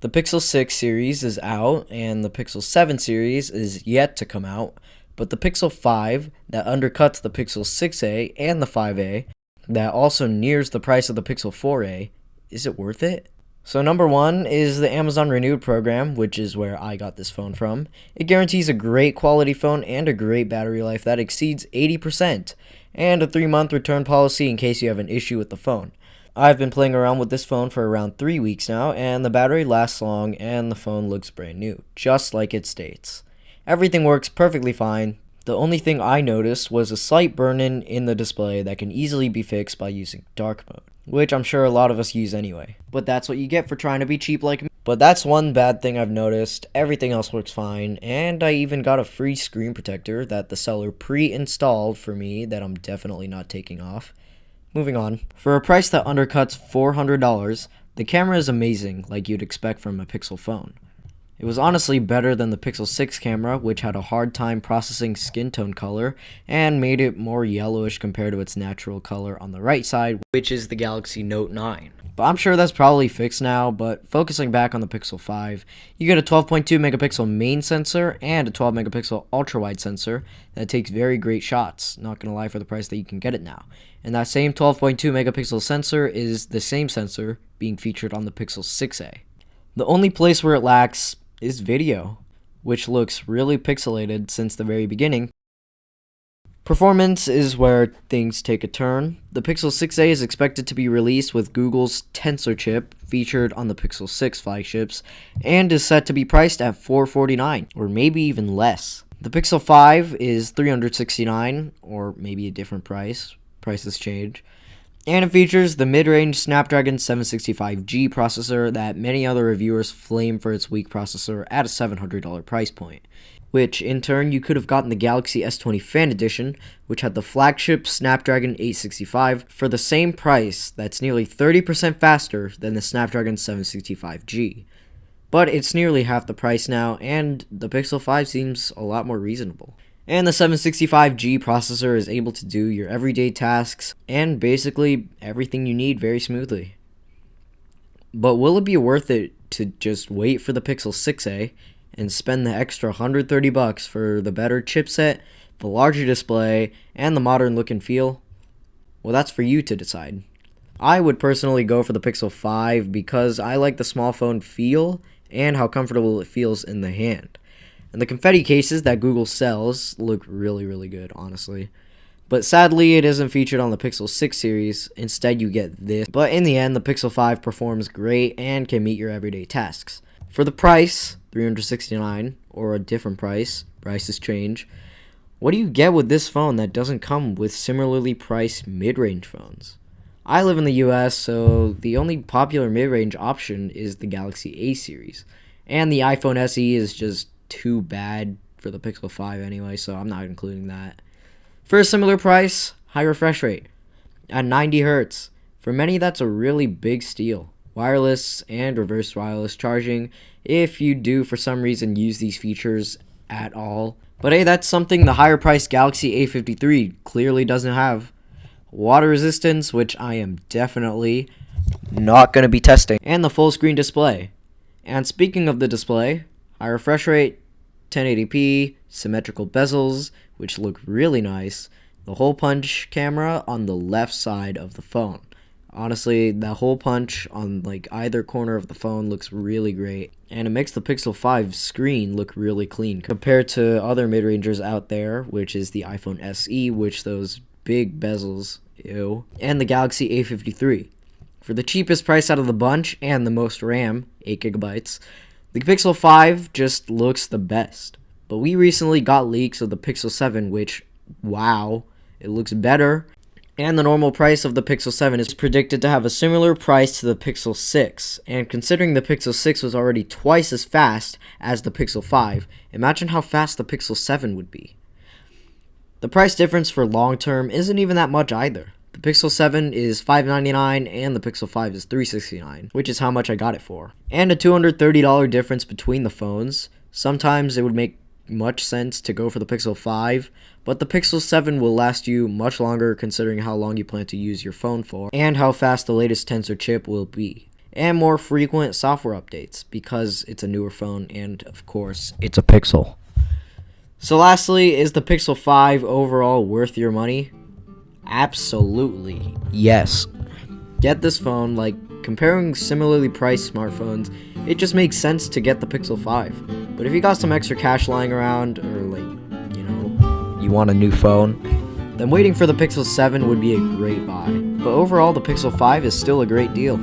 The Pixel 6 series is out, and the Pixel 7 series is yet to come out, but the Pixel 5, that undercuts the Pixel 6a and the 5a, that also nears the price of the Pixel 4a, is it worth it? So number one is the Amazon Renewed program, which is where I got this phone from. It guarantees a great quality phone and a great battery life that exceeds 80%, and a 3-month return policy in case you have an issue with the phone. I've been playing around with this phone for around 3 weeks now, and the battery lasts long and the phone looks brand new, just like it states. Everything works perfectly fine. The only thing I noticed was a slight burn-in in the display that can easily be fixed by using dark mode, which I'm sure a lot of us use anyway. But that's what you get for trying to be cheap like me. But that's one bad thing I've noticed. Everything else works fine, and I even got a free screen protector that the seller pre-installed for me that I'm definitely not taking off. Moving on. For a price that undercuts $400, the camera is amazing, like you'd expect from a Pixel phone. It was honestly better than the Pixel 6 camera, which had a hard time processing skin tone color and made it more yellowish compared to its natural color on the right side, which is the Galaxy Note 9. But I'm sure that's probably fixed now. But focusing back on the Pixel 5, you get a 12.2 megapixel main sensor and a 12 megapixel ultra-wide sensor that takes very great shots, not gonna lie, for the price that you can get it now. And that same 12.2 megapixel sensor is the same sensor being featured on the Pixel 6a. The only place where it lacks is video, which looks really pixelated since the very beginning. Performance is where things take a turn. The Pixel 6a is expected to be released with Google's Tensor chip featured on the Pixel 6 flagships and is set to be priced at $449 or maybe even less. The Pixel 5 is $369 or maybe a different price. Prices change. And it features the mid-range Snapdragon 765G processor that many other reviewers flame for its weak processor at a $700 price point, which in turn you could have gotten the Galaxy S20 Fan Edition, which had the flagship Snapdragon 865 for the same price that's nearly 30% faster than the Snapdragon 765G. But it's nearly half the price now, and the Pixel 5 seems a lot more reasonable. And the 765G processor is able to do your everyday tasks and basically everything you need very smoothly. But will it be worth it to just wait for the Pixel 6a and spend the extra $130 for the better chipset, the larger display, and the modern look and feel? Well, that's for you to decide. I would personally go for the Pixel 5 because I like the small phone feel and how comfortable it feels in the hand. And the confetti cases that Google sells look really, really good, honestly. But sadly, it isn't featured on the Pixel 6 series. Instead, you get this. But in the end, the Pixel 5 performs great and can meet your everyday tasks. For the price, $369, or a different price, prices change, what do you get with this phone that doesn't come with similarly priced mid-range phones? I live in the US, so the only popular mid-range option is the Galaxy A series. And the iPhone SE is just too bad for the Pixel 5 anyway, so I'm not including that. For a similar price, high refresh rate at 90 Hz. For many, that's a really big steal. Wireless and reverse wireless charging, if you do for some reason use these features at all. But hey, that's something the higher priced Galaxy A53 clearly doesn't have. Water resistance, which I am definitely not going to be testing. And the full screen display. And speaking of the display, high refresh rate, 1080p, symmetrical bezels, which look really nice, the hole punch camera on the left side of the phone. Honestly, that hole punch on like either corner of the phone looks really great, and it makes the Pixel 5 screen look really clean compared to other mid-rangers out there, which is the iPhone SE, which those big bezels, ew, and the Galaxy A53. For the cheapest price out of the bunch and the most RAM, 8GB, the Pixel 5 just looks the best. But we recently got leaks of the Pixel 7, which, wow, it looks better. And the normal price of the Pixel 7 is predicted to have a similar price to the Pixel 6. And considering the Pixel 6 was already twice as fast as the Pixel 5, imagine how fast the Pixel 7 would be. The price difference for long term isn't even that much either. The Pixel 7 is $599 and the Pixel 5 is $369, which is how much I got it for. And a $230 difference between the phones. Sometimes it would make much sense to go for the Pixel 5, but the Pixel 7 will last you much longer considering how long you plan to use your phone for and how fast the latest Tensor chip will be. and more frequent software updates because it's a newer phone and, of course, it's a Pixel. So lastly, is the Pixel 5 overall worth your money? Absolutely, yes. Get this phone. Like, comparing similarly priced smartphones, it just makes sense to get the Pixel 5. But if you got some extra cash lying around, or you want a new phone, then waiting for the Pixel 7 would be a great buy. But overall, the Pixel 5 is still a great deal.